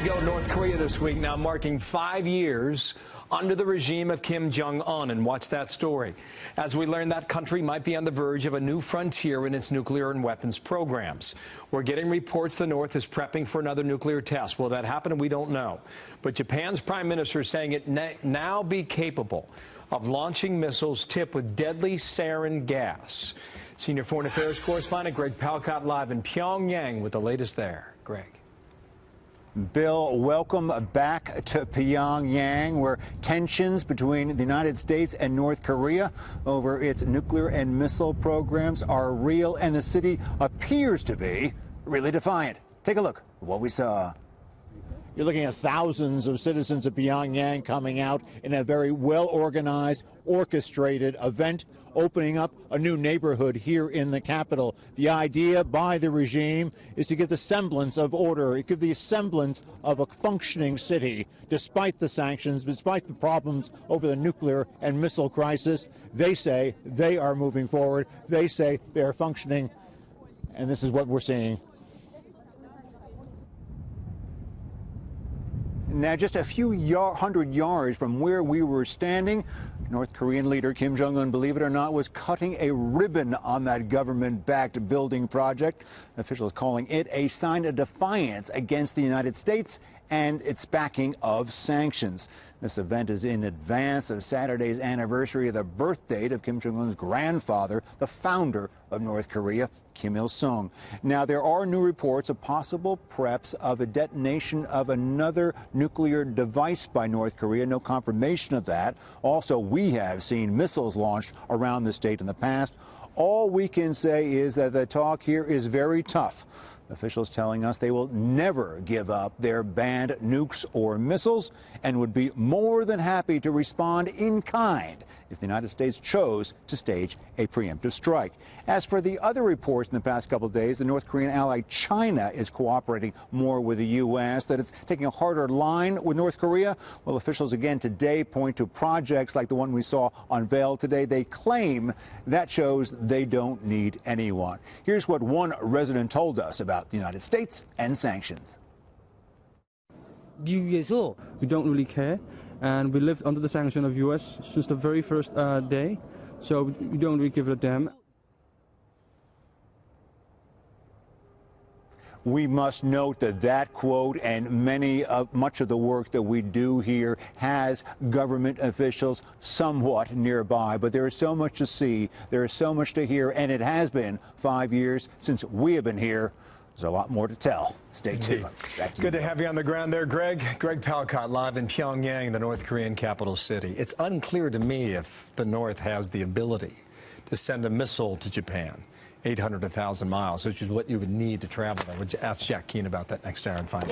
we go. North Korea this week now marking 5 years under the regime of Kim Jong-un. And watch that story. As we learn, that country might be on the verge of a new frontier in its nuclear and weapons programs. We're getting reports the North is prepping for another nuclear test. Will that happen? We don't know. But Japan's prime minister is saying it now be capable of launching missiles tipped with deadly sarin gas. Senior Foreign Affairs correspondent Greg Palcott live in Pyongyang with the latest there. Greg. Bill, welcome back to Pyongyang, where tensions between the United States and North Korea over its nuclear and missile programs are real, and the city appears to be really defiant. Take a look at what we saw. You're looking at thousands of citizens of Pyongyang coming out in a very well-organized, orchestrated event, opening up a new neighborhood here in the capital. The idea by the regime is to give the semblance of order, give the semblance of a functioning city. Despite the sanctions, despite the problems over the nuclear and missile crisis, they say they are moving forward. They say they are functioning, and this is what we're seeing. Now, just a few hundred yards from where we were standing, North Korean leader Kim Jong-un, believe it or not, was cutting a ribbon on that government-backed building project. Officials calling it a sign of defiance against the United States and its backing of sanctions. This event is in advance of Saturday's anniversary of the birth date of Kim Jong-un's grandfather, the founder of North Korea, Kim Il-sung. Now, there are new reports of possible preps of a detonation of another nuclear device by North Korea. No confirmation of that. Also, we have seen missiles launched around the state in the past. All we can say is that the talk here is very tough. Officials telling us they will never give up their banned nukes or missiles and would be more than happy to respond in kind if the United States chose to stage a preemptive strike. As for the other reports in the past couple of days, the North Korean ally China is cooperating more with the U.S., that it's taking a harder line with North Korea. Well, officials again today point to projects like the one we saw unveiled today. They claim that shows they don't need anyone. Here's what one resident told us about the United States and sanctions. We don't really care, and we lived under the sanction of U.S. since the very first day, so we don't really give a damn. We must note that that quote and much of the work that we do here has government officials somewhat nearby. But there is so much to see, there is so much to hear, and it has been 5 years since we have been here. There's a lot more to tell. Stay tuned. Good to have you on the ground there, Greg. Greg Palcott live in Pyongyang, the North Korean capital city. It's unclear to me if the North has the ability to send a missile to Japan, 800 to 1,000 miles, which is what you would need to travel there. Would you ask Jack Keane about that next hour and find out?